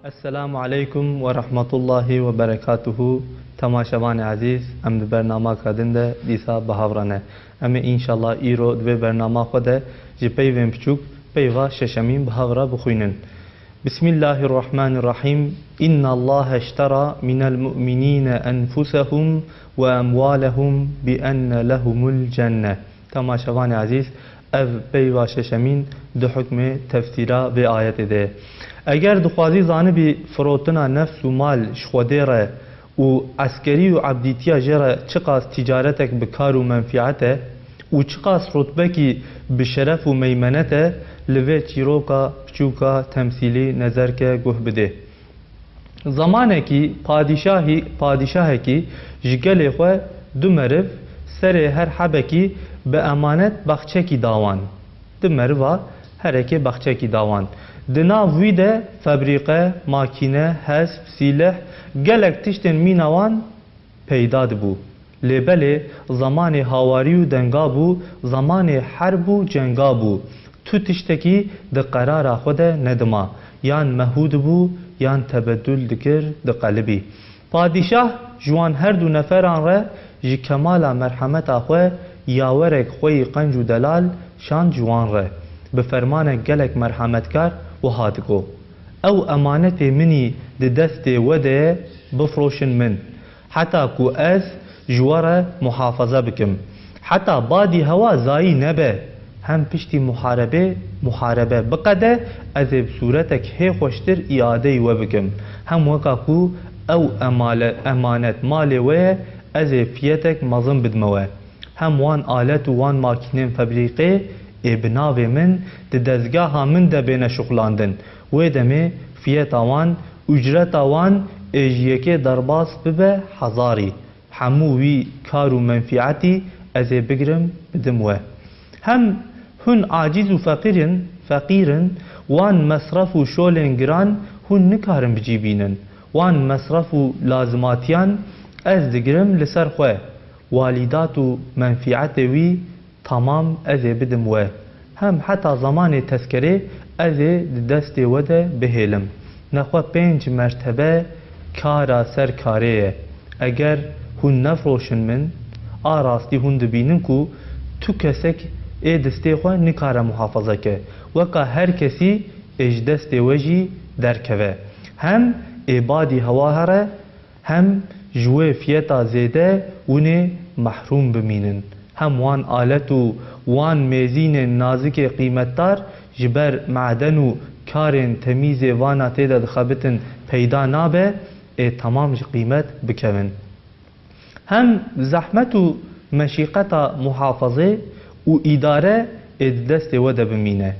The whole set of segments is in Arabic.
السلام عليكم ورحمة الله وبركاته. تماشاوان عزیز ام دی برنامه کردنده دیسا بهاورانه ام انشالله ایرو دی برنامه خوده جی پیوین بچوک پیوا ششمین بهاورا بخوینن. بسم الله الرحمن الرحيم. إن الله اشترى من المؤمنين أنفسهم وأموالهم بأن لهم الجنة. تماشاوان عزیز اف پیوا ششمین دو حکم تفسیرا به آیت ده. اگر دخوازی زانبی فروتنا نفس و مال شخوده ره و عسکری و عبدیتیا جره چقاس تجارتک بکار و منفعته و چقاس رتبه کی بشرف و میمنته لوه چیروکا بچوکا تمثیلی نظر که گوه بده. زمانه کی پادشاهی کی جگل خواه دو مرف سر هر حبه کی به امانت بخچه کی داوان. دو مرفا هر اکی بخچه کی داوان. دنا ویده فبریقه، ماکینه، حسب، سیلح گلک تشتن مینوان پیداد بو. لبله زمان هاواری و دنگا بو، زمان حرب و جنگا بو. تو تشتکی ده قرار خود ندما. یان مهود بو، یان تبدل دکر ده قلبی. پادشاه جوان هر دو نفران ره جی کمال مرحمت آخوه یاورک خوی قنج و دلال شان جوان ره. بفرمان گلک مرحمتکار و هاتکو. او امانت منی ده دست وده بفروشن من. حتی کو از جواره محافظه بکم. حتی بادی هوا زایی نبه. هم پشتی محاربه بقده از بصورتک هی خوشتر ایاده و بکم. هم وکا کو او امانت مال و از فیتک مظم بدموه. هم وان آلت و وان ماکینین فبریقه ابناو من ده دزگاه من ده بین شغلاندن و دمه فیت آوان اجرت آوان اجیکه درباس ببه حزاری هموی کار و منفعتی از بگرم بدموه. هم هن عاجز و فقیرن وان مصرف و شولن گران هن نکارن بجیبینن وان مصرف و لازماتیان از دگرم لسر خواه والیدات و منفعت وی تمام از بدم و هم حتی زمان تذکره از دست وده بهلم نخوا 5 مرتبه کارا سر کاره اگر هون نفروشن من آراستی هون دبینن کو تو کسک دسته خوا نکاره محافظه که وکا هر کسی اج دست وجی درکوه هم عبادی هواهره هم جوه فیتا زیده ونه محروم بمینن هم وان آلت و وان میزین نازک قیمتدار جبر معدن و کارن تمیز وانا تیدا دخابتن پیدا نابه تمام قیمت بکون. هم زحمت و مشیقت محافظه و اداره دست وده بمینه.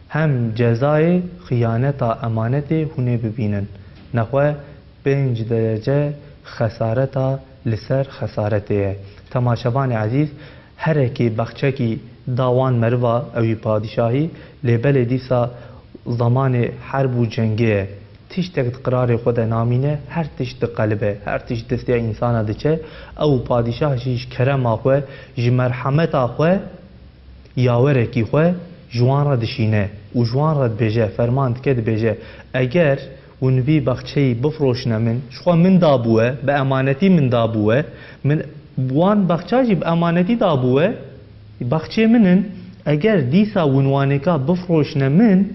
هم جزای خیانت امانت هونه ببینن. نخواه 5 درجه خسارتا لسر خسارته. تماشاوان عزیز هر کی بخچه کی داوان مروا اوی پادشاهی لبل دیسا زمان حرب و جنگه تشتک قرار خود نامینه هر تشت قلبه هر تشت دسته انسان دچه او پادشاه جیش کرم آخوه جی مرحمت آخوه یاوره کی خوه جوان را دشینه و جوان را بجه فرماند کد بجه اگر ونبی بخچه بفروشنه من شخوا من دابوه به امانتی من دابوه من وان بخچاجی به امانتی دابوه بخچه منن اگر دیسا ونوانکا بفروشنه من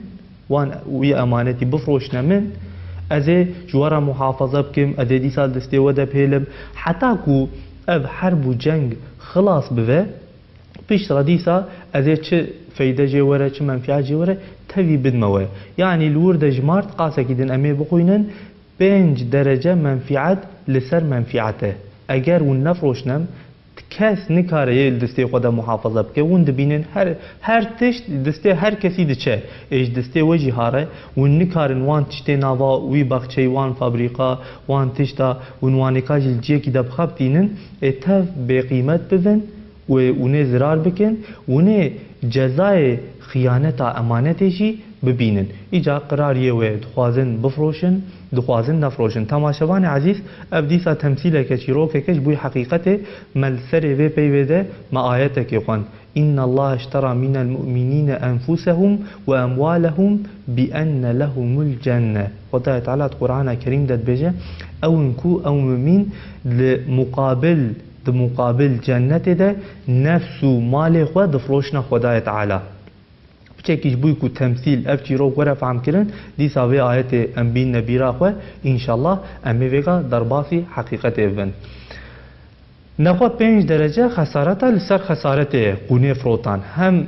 وان وی امانتی بفروشنه من از جوارا محافظه بکم از دیسا دسته وده پیلم حتی کو اف حرب و جنگ خلاص بوه پیش را دیسا از چه فایده جواره چه منفعه جواره توی بدموه یعنی الورد جمارت قاسه کدن امی بخوینن 5 درجه منفعت لسر منفعته اگر ون نفروشنم کس نکاره یه دسته خود محافظه بکه ون دبینن هر تشت دسته هر کسی دچه ایش دسته وجی هاره ون نکارن وان تشته ناوا وی بخچه وان فابریقا وان تشتا ونوانکا جلجیه کی دبخب دینن تف به قیمت بزن و اونه زرار بکن اونه جزای خیانت امانتشی ببینن. ایجا قراریه و دخوازن بفروشن دخوازن نفروشن. تماشاوان عزیز افدیسا تمثیل که چی رو که کش بوی حقیقت ملسر و پیوده ما آیت که خوان إن الله اشترى من المؤمنين أنفسهم وأموالهم بأن لهم الجنة. خدا تعالى القرآن الكريم داد بيجا أو نكو أو مؤمن لمقابل جنة ده نفس مال خوا دفروشنا خدا تعالى. بچه بوی کو تمثیل اف چی رو گره فهم کرن دیسا وی آیت انبین نبیرا خوا انشالله امی ویگا در باسی حقیقت ایون. نخوا 5 درجه خسارتا لسر خسارت قونه فروتان هم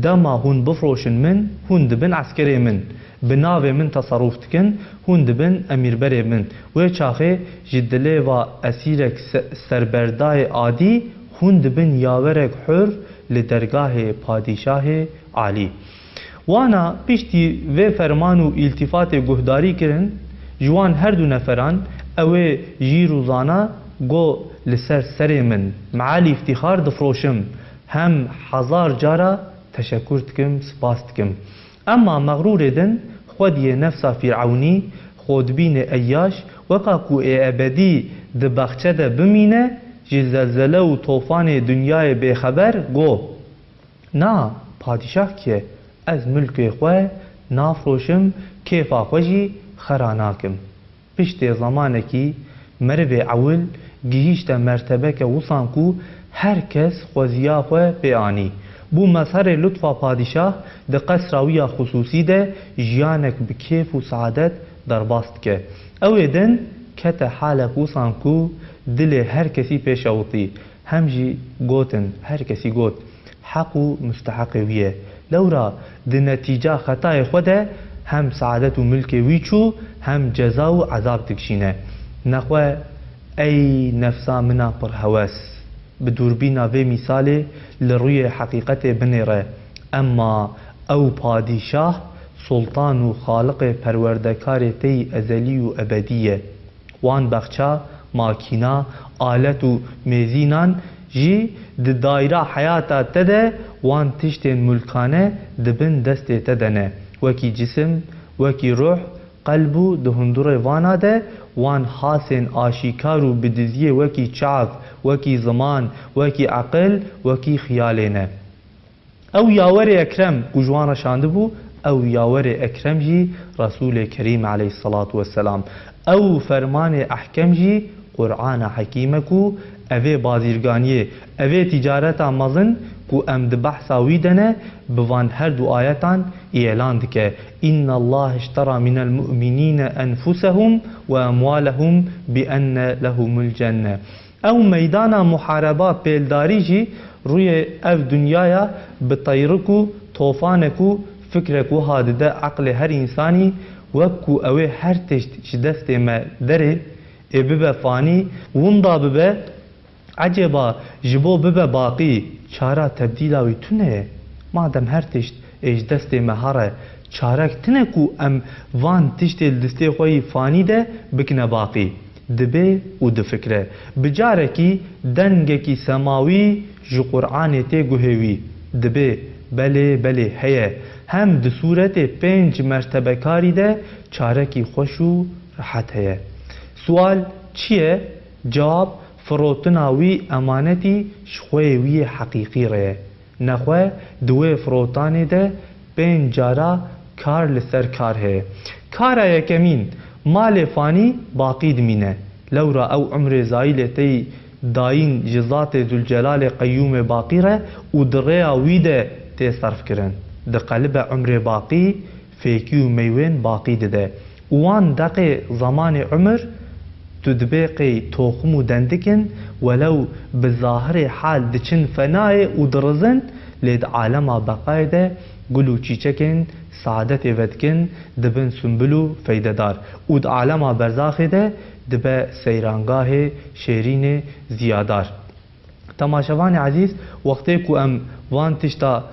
دما هون بفروشن من هون دبن عسکری من بناوی من تصرف تکن هون دبن امیر بری من و چاخه جدله و اسیرک سربردای عادی هون دبن یاورک حر لدرگاه پادشاه عالی. وانا پیشتی و فرمان و التفات گهداری کرن جوان هر دو نفران اوه جی روزانا گو لسر سر من معالی افتخار دفروشم هم 1000 جارا تشکر تکم سپاس تکم. اما مغرور دن خودی نفسا فرعونی خودبین ایاش وقا کو ابدی دبخچه ده بمینه جی زلزله و طوفان دنیای بخبر گو نا پادشاه که از ملک خواه نافروشم کیفا خوشی خراناکم. پشت زمانه کی مرو اول گیشت مرتبه که وصان کو هر کس خوزیا خواه بیانی. بو مظهر لطفا پادشاه ده قصراوی خصوصی ده جیانک بکیف و سعادت در باست که اوه دن کت حالک وصان کو دل هر کسی پیشاوطی همجی گوتن هر کسی گوت حق و مستحق ویه لورا ده نتیجه خطای خوده هم سعادت و ملک ویچو هم جزا و عذاب تکشینه. نخواه ای نفسا منا پر هواس بدوربینا و مثال لروی حقیقت بنیره اما او پادشاه سلطان و خالق پروردگار تی ازلی و ابدیه وان بخچا ماکینا آلت و میزینان جی د دایره حیاتا تده وان تشتین ملکانه دبن دست تدنه وکی جسم وکی روح قلبو دهندور وانا ده وان حاسن آشیکارو بدزیه وکی چاک وکی زمان وکی عقل وکی خیالینه. او یاور اکرم گجوان شانده بو او یاور اکرم جی رسول کریم علیه الصلاة والسلام او فرمان احکم جی قرآن حکیمکو اوه بازیرگانیه اوه تجارتا مزن کو امد بحثا ویدنه بوان هر دو آیتان اعلان دکه ان الله اشترى من المؤمنین انفسهم و اموالهم بان لهم الجنه. او میدان محاربه پیلداری جی روی اف دنیایا بطیرکو طوفانکو فکرکو هادده عقل هر انسانی وکو اوه هر تشت دست ما دره ببه فانی وندا ببه عجبا جبو ببه باقی چارا تبدیلاوی تونه مادم هر تشت ایج دست مهاره چارک تنه کو ام وان تشت دسته خوی فانی ده بکنه باقی دبه و دفکره بجاره کی دنگه کی سماوی جو قرآن ته گوهوی دبه بله بله هیه هم د صورت 5 مرتبه کاری ده چاره کی خوش و راحت هیه. سوال چیه؟ جواب فروتناوی امانتی شخوی حقیقی ره نخواه دوی فروتانی ده 5 جارا کار لسر کار ہے. کار یکمین مال فانی باقی دمینه لورا او عمر زائل تی داین جزات ذوالجلال قیوم باقی ره و دریا ویده تی صرف کرن ده قلب عمر باقی فیکیو میوین باقی ده وان دقی زمان عمر تدبيقي توخمو دندكن ولو بظاهر حال دچن فناي ودرزن لد عالم بقايده قلو چيچكن سعادت ودكن دبن سنبلو فيددار ود عالم برزاخده دبه سيرانگاه شيرين زيادار. تماشاوان عزيز وقتی کو ام وان تشتا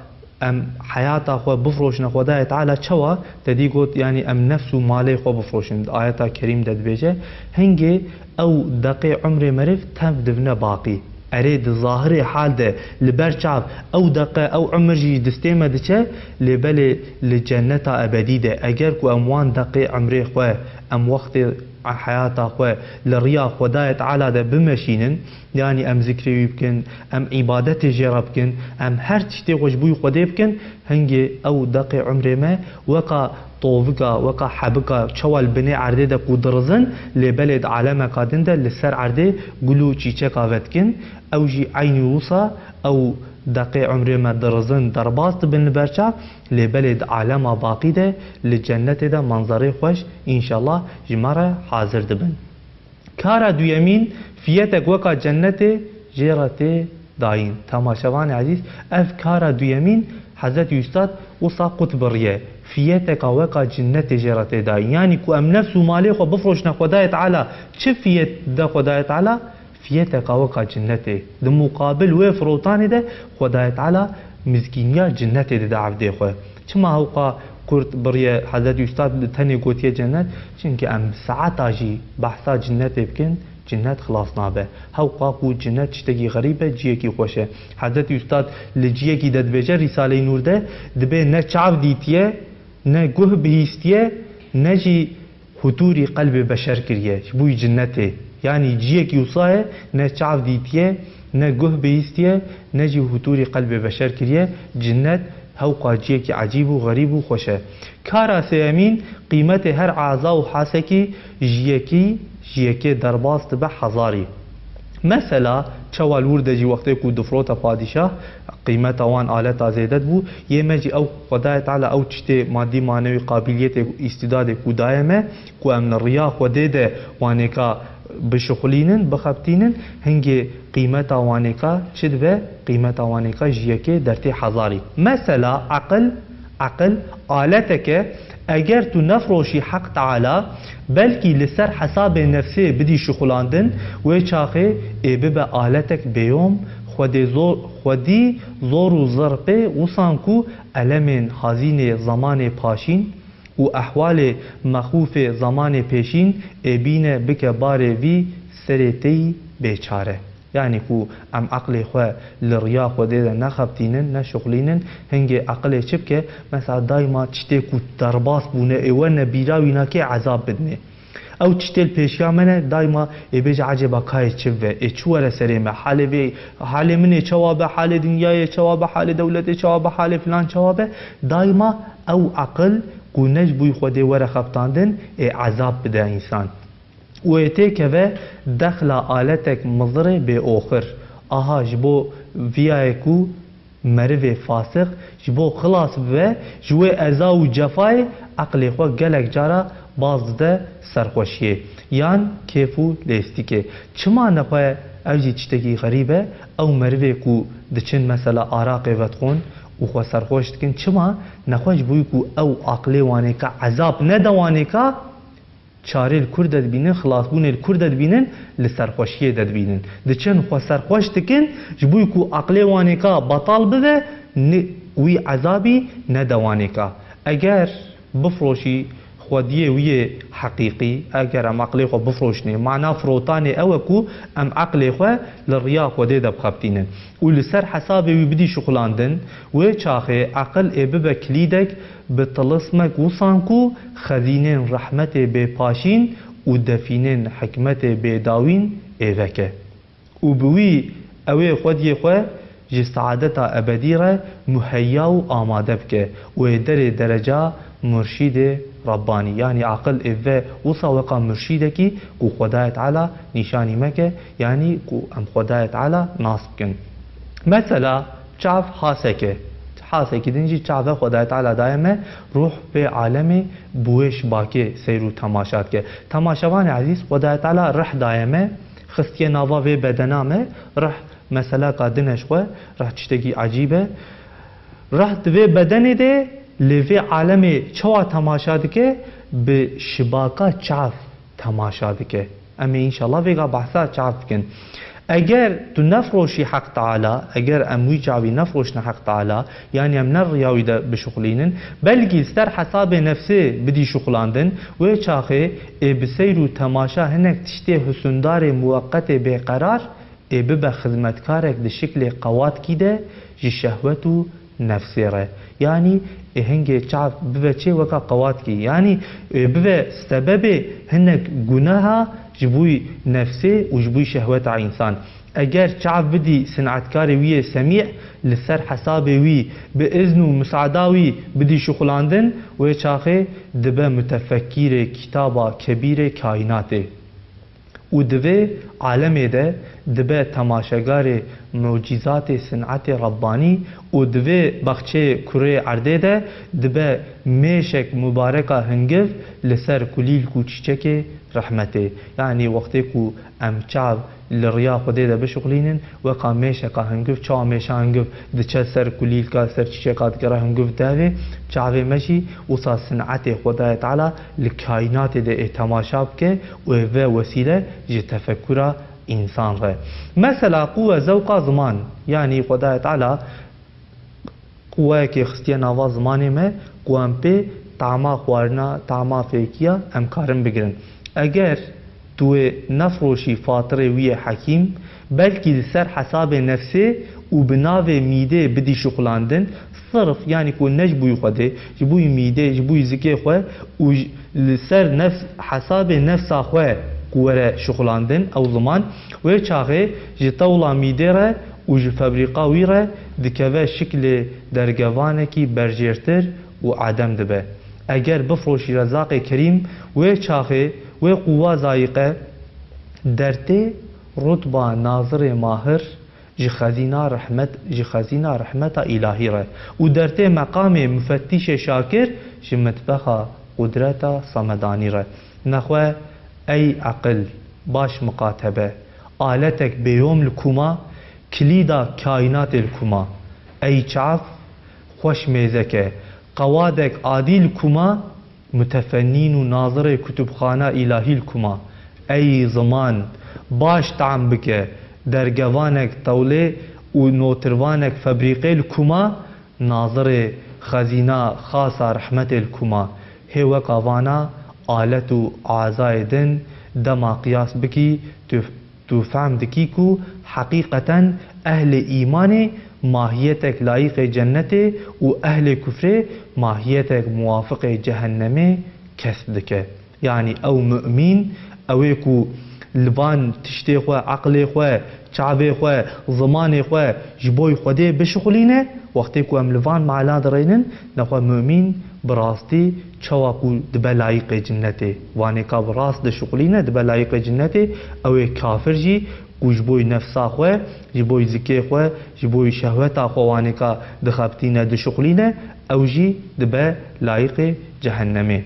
ام حياتا خو بفروشن خدای تعالی چوا تدی گوت یعنی ام نفس و مال خو بفروشن آیتا کریم دد بیجه هنگی او دقی عمر مرف تم دبنه باقی اريد ظاهر حال ده لبرچاف او دقه او عمر جي دستيمه دچه لبل لجنه ابدي ده اگر کو اموان دقه عمري خو ام وقت حياته خو لريا خدايه تعالى ده بمشينن يعني ام ذكري يمكن ام عبادت جربكن ام هر تشتي وجبوي خدي يمكن هنگي او دقه عمري ما وقا طوفقا وقا حبقا چوال بني عرده ده قدرزن لبلد عالم قادن ده لسر عرده قلو چيچه قاوتكن او جي عيني وصا او دقي عمري ما درزن درباست بن برچا لبلد عالم باقي ده لجنة ده منظري خوش ان شاء الله جمارة حاضر دبن كارا دويمين فيتك وقا جنة جيرته داين تماشاوان عزيز اف كارا دويمين حضرت يستاد وصا قطب الرياء فيتك وقا جنة جيرته داين يعني كو ام نفس مالي خو بفروشنا خداية تعالى چه فيت ده خداية تعالى فيتك وقا جنته ده مقابل وفروتاني ده خداية تعالى مزكينيا جنته ده عبده خو چما هوقا كرت بريا حضرت يستاد تاني قوتيه جنت چونك ام ساعات اجي بحثا جنته بكن جنت خلاص نابه هوقا قو جنت تشتكي غريبه جيكي خوشه حضرت يستاد لجيكي دد بيجه رساله نور ده دبه نه چاو ديتيه نه گوه بهيستيه نجي حضور قلب بشر كريه بوي جنته يعني جيك يوصاه نه چاو ديتيه نه گوه بهيستيه نجي حضور قلب بشر كريه جنت هوقا جيك عجيب وغريب وخوشه كارا سيامين قيمة هر عازا وحاسكي جيكي درباست به حزاري مثلا چوال وردجي وقتی کو دفروت پادشاه قیمت وان آلت زیدت بو یمجی او خدای تعالی او چته مادی معنوی قابلیت استعداد کو دائمه کو امن الرياح وديده وانکا بشخلينن بخبتينن هنگي قيمتا وانكا چدوه قيمتا وانكا جيكي درتي حزاري مثلا عقل آلتك اگر تو نفروشي حق تعالى بلكي لسر حساب نفسي بدي شخلاندن و چاخه ببه آلتك بيوم خودي زور و زرقه وسانكو ألمن حزين زمان پاشين و احوال مخوف زمان پیشین ابینه بکه باره وی سرتی بیچاره يعني كو ام عقل خو لريا خو ده نخبتينن نشغلينن هنگي عقل چبكه مثلا دايما تشتي كو درباس بونه ايوان بيراوينا كي عذاب بدنه او تشتل پیشیا منه دايما ابيج عجبا كاي چبه اچوره سريمه حال من چوابه حال دنيا چوابه حال دولت چوابه حال فلان چوابه دايما او عقل کو نجبوی خوده وره خبتاندن عذاب بده انسان و ایتیکه و دخل آلتک مضره به آخر آها جبو ویای کو مروه فاسق جبو خلاص و جوه ازا و جفای عقل خو گلک جارا باز ده سرخوشیه یان کیفو لیستیکه چما نخواه اوجی چتکی غریبه او مروه کو دچن مثلا آراقه وطخون و خو سرخوش دکن چما نخوش بوی کو او عقل وانه که عذاب ندوانه که چاره الکرد دبینن خلاص بون الکرد دبینن لسرخوشیه دبینن دچن خو سرخوش دکن جبوی کو عقل وانه که بطال بده وی عذابی ندوانه که اگر بفروشی خودیه وی حقیقی اگر ام عقل خو بفروشنه معنا فروتان او کو ام عقل خو للريا خودی دب خبتینن و لسر حساب وی بدی شغلاندن و چاخه عقل ابه کلیدک بطلسمک وسانکو خزینن رحمت به پاشین و دفینن حکمت به داوین ایوکه و بوی اوی خودی خو جی سعادتا ابدی را مهیا و آماده بکه و درجه مرشد رباني يعني عقل إذا وصوقا مرشدك كو خداية تعالى نشاني مكة يعني كو أم خداية تعالى ناصبكن مثلا شعف حاسك دنجي شعف خداية تعالى دائما روح في عالم بوش باكي سيرو تماشات تماشاوان عزيز خداية تعالى رح دائما خستية نافا في بدنامه رح مثلا قادنش خو رح تشتكي عجيبة رح في بدن ده لوی عالم چوا تماشا دکه به شباکا چاف تماشا دکه اما انشالله ویگا بحثا چاف کن اگر تو نفروشی حق تعالی اگر اموی چاوی نفروشن حق تعالی یعنی ام نریاوی ده بشغلینن بلکه سر حساب نفسه بدی شغلاندن و چاخه بسیر و تماشا هنک تشتی حسندار موقت بیقرار ببه خدمتكارك دي شكل قوات كده جي شهوتو نفسي ره يعني هنگه چاف ببه چه وكا قوات كي يعني ببه سبب هنك گناها جبوي نفسي وجبوي شهوت انسان اگر چاف بدي صنعتكاري ويه سميع لسر حسابي وي باذن ومساعداوي بدي شغلاندن ويچاخه دبه متفكر كتابا كبير كائناته و دوی عالمه ده دبه تماشاگر معجزات صنعت ربانی و دوی بخچه کره عرده ده دبه میشک مبارکه هنگف لسر کلیل کو چیچک رحمته یعنی وقتی کو امچاو لریا خوده ده بشغلینن وقا میشکا هنگف چا میشا هنگف ده چه سر کلیل کا سر چیچکات گره هنگف ده چاوه مشی وصا صنعت خدای تعالی لکائنات ده تماشاب که و وسیله جه تفکر انسان ره مثلا قوه ذوق زمان یعنی خدای تعالی قوه که خستی نوا زمانی ما قوام پی طعما خوارنا طعما فیکیا امکارم بگرن اگر تو نفروشی فاطره وی حکیم بلکه سر حساب نفسه و بناو میده بدی شغلاندن صرف یعنی کو نجبوی خوده جبوی میده جبوی زکی خواه و سر نفس حساب نفس خواه قوه شغلاندن او زمان و چاقه جتولا میده را و جفبریقاوی را دکوه شکل درگوانه کی برجرتر و عدم دبه اگر بفروشی رزاق کریم و چاقه و قوه زایقه درته رتبه ناظر ماهر جی خزینه رحمت الهی ره و درته مقام مفتش شاکر جی مطبخ قدرت صمدانی ره نخواه ای عقل باش مقاتبه آلتك بيوم الكما كليدا كائنات الكما ای چاف خوش میزکه قوادك عادي الكما متفنين و ناظر كتبخانه الهي الكما ای زمان باش تعم بکه درگوانك طوله و نوتروانك فبريقه الكما ناظر خزينه خاصه رحمت الكما هو قوانا آلت و اعضای دما قیاس بکی تو فهم دکی کو حقیقتا اهل ایمان ماهیتک لایق جنت و اهل کفر ماهیتک موافق جهنم کسب دکه یعنی او مؤمن اوی کو لبان تشتی خو عقل خو چاوی خو زمان خو جبوی خوده بشغلینه وقتی کو ام لبان معلا درینن نخو مؤمن براستی چواکو دبه لایق جنته وانه کا براست ده شغلینه دبه لایق جنته او کافر جی گوشبوی نفسا خواه جبوی زکی خواه جبوی شهوتا خواه وانه کا دخبتینه ده شغلینه او جی دبه لایق جهنمه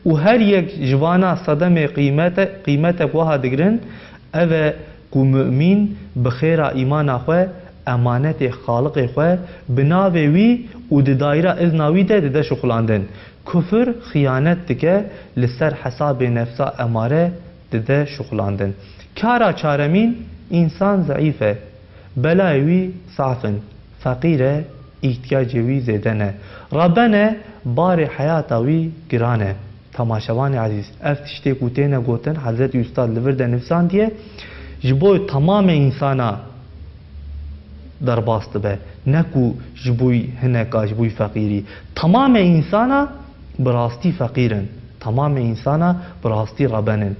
و هر یک جوانا صدم قیمت وها دگرن او کو مؤمن بخیر ایمان خواه امانت خالق خواه بناوه وی و ده دایره ازناوی ده شغلاندن کفر خیانت دکه لسر حساب نفسا اماره ده شغلاندن کارا چارمین انسان ضعیفه بلایوی صافن فقیره احتیاجوی زیدنه ربنه بار حیاتوی گرانه تماشاوان عزیز افتشتی کوتینه گوتن حضرت استاد لورده نفسان دیه جبوی تمام انسانا در باست به نکو جبوی هنکا جبوی فقیری تمام انسانا براستی فقیرن تمام انسانا براستی ربنن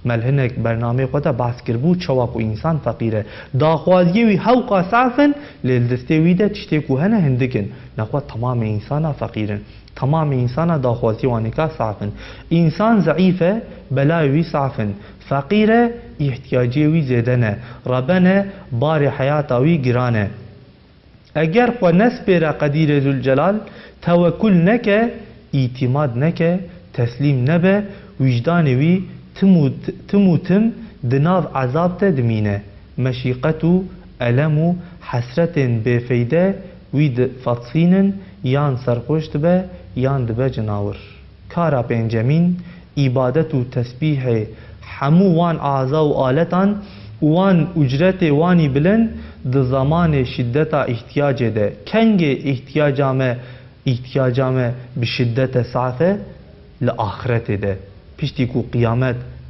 مل هنک برنامه خدا بحث کربو چواکو انسان فقیره داخوازیوی حوقا صعفن للدستوی ده تشتیکو هنه هندکن نخوا تمام انسانا فقیرن تمام انسانا داخوازی وانکا صعفن انسان ضعیفه بلایوی صعفن فقیره احتیاجیوی زیدنه ربنه بار حیاتاوی گرانه اگر خو نسپیره قدیر ذوالجلال توکل نکه اعتماد نکه تسلیم نبه وجدانوی تموتم دناو عذاب تدمینه مشیقتو المو حسرت بفیده وید فتصینن یان سرخوشت به یان دبه جناور کارا پنجمین عبادت و تسبیح همو وان اعضا و آلتان وان اجرت وانی بلن ده زمان شدتا احتیاج ده کنگ احتیاجامه بشدت سعفه لآخرت ده پشتی کو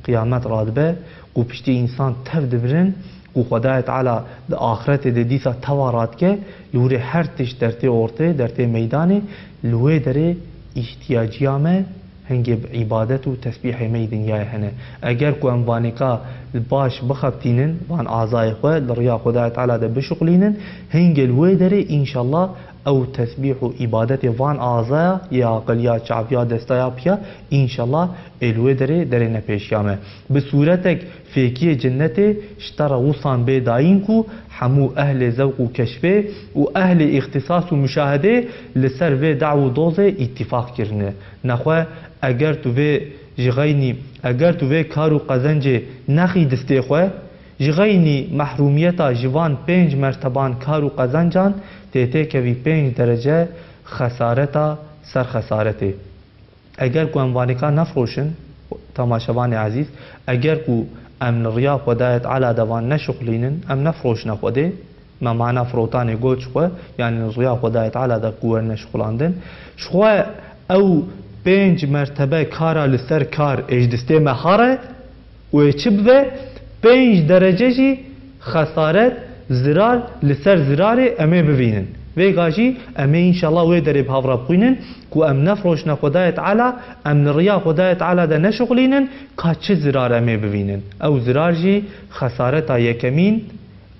قیامت رادبه و پشتی انسان تف دبرن کو خدای تعالی د آخرت د دیسا توارات که لوری هر تش درته اورته درته میدانه لوی داره احتیاجیامه هنگی عبادت و تسبیح می دنیای هنه اگر کو اموانیکا باش بخبتینن وان اعضای خو لریا خدای تعالی ده بشغلینن هنگی لوی داره انشالله او تسبیح و عبادت وان اعضای یا عقل یا چعب یا دستایا پیا انشالله الوی داره نپیشیامه به صورتک فیکی جنت اشترا وصان بداین کو همو اهل ذوق و کشفه و اهل اختصاص و مشاهده لسر و دعو دوزه اتفاق کرنه نخواه اگر تو و جغینی اگر تو و کارو قزنج نخی دسته خواه جغینی محرومیتا جوان 5 مرتبان کارو قزنجان تیته که 5 درجه خسارتا سر خسارته اگر کو اموانیکا نفروشن تماشاوان عزیز اگر کو ام ریا خدایت علا دوان نشغلینن ام نفروش نخوده ما معنی فروتان گوچ خو یعنی ریا خدایت علا دا قوه نشغلاندن شخوا او 5 مرتبه کارا لسر کار اجدسته مخاره و چبوه 5 درجه جی خسارت زرار لسر زرار امه ببینن ویگاجی امی انشالله وی داری بهاورا بخوینن که ام نفروش نخدایت علا ام نریا خدایت علا ده نشغلینن که چه زرار امی ببینن او زرار جی خسارتا یکمین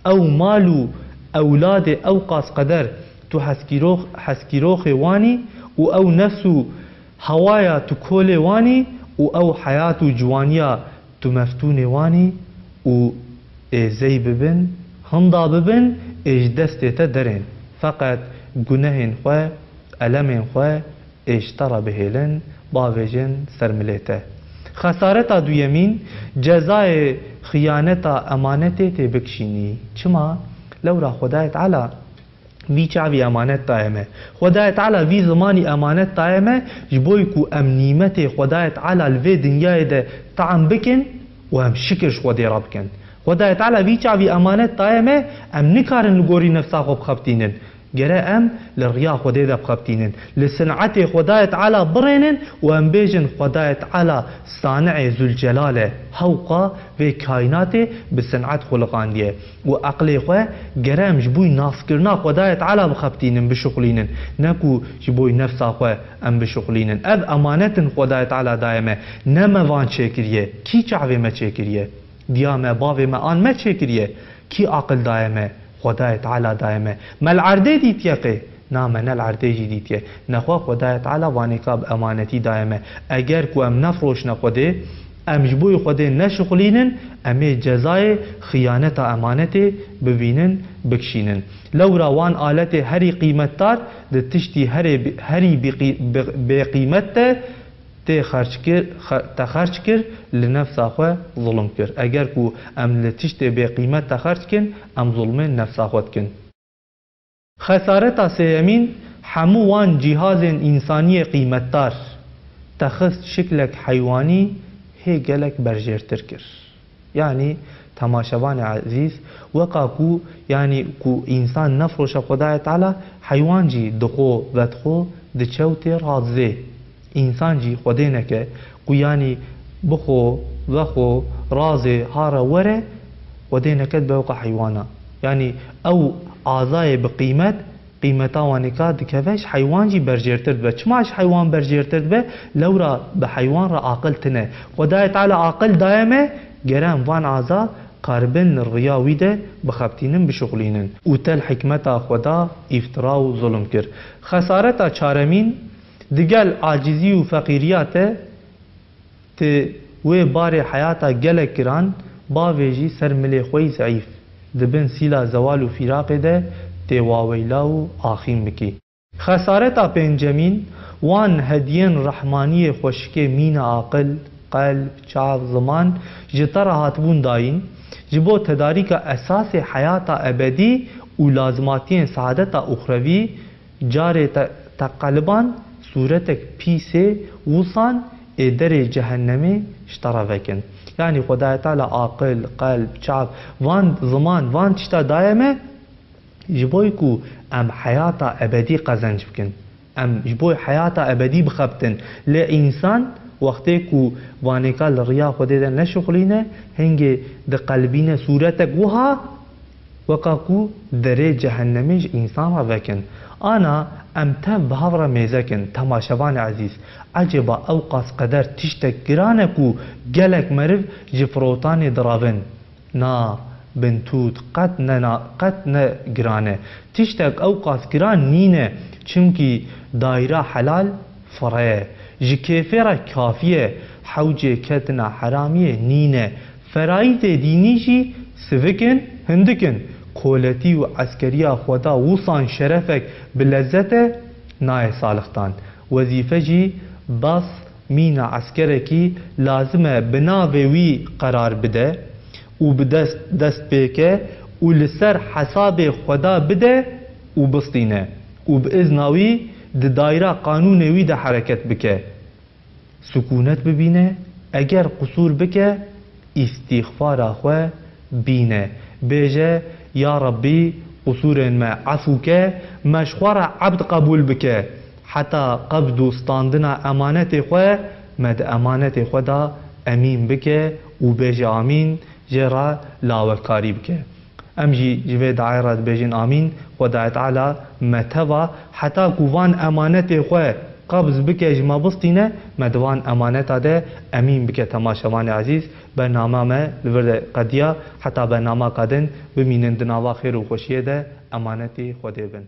او مالو اولاد او قاس قدر تو حسکیروخ وانی و او نفسو هوایا تو کول وانی و او حیات و جوانیا تو مفتون وانی و زی ببن هندا ببن اج دسته درین فقط گناهن خواه علمن خواه اشترا بهلن باوجن سرملیته خسارتا دویمین جزای خیانتا امانته تی بکشینی چما لورا خدایت علا وی چاوی امانت دائمه خدایت علا وی زمانی امانت دائمه جبوی کو امنیمت خدایت علا الوی دنیای ده طعم بکن و هم شکرش خودی را بکن خدایت علا وی چاوی امانت دائمه ام نکارن لگوری نفسا خوب خبتینن گره ام لریا خدای ده بخبتینن لسنعت خدایت علا برینن و ام بیجن خدایت علا صانع ذوالجلاله حوقا و کائنات بسنعت خلقاندیه و عقل خواه گره ام جبوی نافکرنا خدایت علا بخبتینن بشغلینن نکو جبوی نفسا خواه ام بشغلینن اب امانتن خدایت علا دائمه نموان چکریه کی چعوه ما چکریه دیامه باوه ما آن ما چکریه کی عقل دائمه خدای تعالی دائمه مل عرده دیت یقه نام نل عرده جی دیت یه نخوا خدای تعالی وانکاب امانتی دائمه اگر کو ام نفروش نخوده ام جبوی خوده نشغلینن امی جزای خیانت امانت ببینن بکشینن لورا وان آلت هری قیمت دار ده تشتی هری بقیمت ته خرج کر لنفس خو ظلم کر اگر کو ام لتشت به قیمت خرج کن ام ظلم نفس خود کن خسارت سیمین همو وان جهاز انسانی قیمت دار تخص شکلک حیوانی هی گلک برجرتر کر یعنی تماشاوان عزیز وقا کو یعنی کو انسان نفروش خدای تعالی حیوان جی دخو ودخو دچوت رازه انسان جی خودی نکه قیانی بخو وخو رازه هارا وره خودی نکد بوقع حیوانا یعنی او اعضای بقیمت قیمتا وانکا دکوش حیوان جی برجرتر به چماش حیوان برجرتر به لورا به حیوان را عاقل تنه خدای تعالی عاقل دائمه گرم وان اعضا قاربن الرياوي ده بخبتينن بشغلينن وتل حكمتا خدا افترا و ظلم كر خسارتا چارمين دگل عاجزی و فقیریات ته و بار حیاتا گل کران با ویجی سر ملی خوی ضعیف دبن سیلا زوال و فراق ده ته واویلا و آخیم بکی خسارتا پنجمین وان هدین رحمانی خوشک مین عاقل قلب چاو زمان جتر هاتبون داین جبو تداریک اساس حیاتا ابدی و لازماتین سعادتا اخروی جار تقلبان صورتك پیسه وصان در جهنمی اشترافکن یعنی خدای تعالی عاقل قلب چاپ وان زمان وان تشتا دائمه جبوی کو ام حیاتا ابدی قزنج بکن ام جبوی حیاتا ابدی بخبتن لانسان وقتی کو وانیکا لریا خود ده نشغلینه هنگی ده قلبینه صورتک وها وكاكو دري جهنميج انسان وكن انا امتن بهاورا ميزكن تماشوان عزيز عجبا اوقاس قدر تشتك جرانكو جلك مرف جفروتاني دراven نا بنتوت قد نا جرانه تشتك اوقاس جران نينه چونكي دايره حلال فريه جكيفره كافيه حوجه كتنا حراميه نينه فرايد دينيشي سفكن هندكن قولتی و عسکریا خدا وصان شرفك بلذته نای صالحتان وظیفه جی بس مینا عسکرکی لازمه بناوی قرار بده و بدست دست بکه و لسر حساب خدا بده و بسطینه و باذناوی د دایره قانونوی ده حرکت بکه سکونت ببینه اگر قصور بکه استغفار خو بینه بیجه یا ربی قصور ما عفوك مشخور عبد قبول بك حتى قبض استاندنا امانت خو مد امانت خدا امين بك وبيجي امين جرا لاوكاري بك امجي جوي دائره بيجين امين خدا تعالى متوا حتى كوان امانت خو قبض بك جما بسطينه مدوان امانت ده امين بك تماشاوان عزيز برنامه ما لورد قديا حتى برنامه قدن بمينن دناوا خير و خوشيه ده امانتي خود بن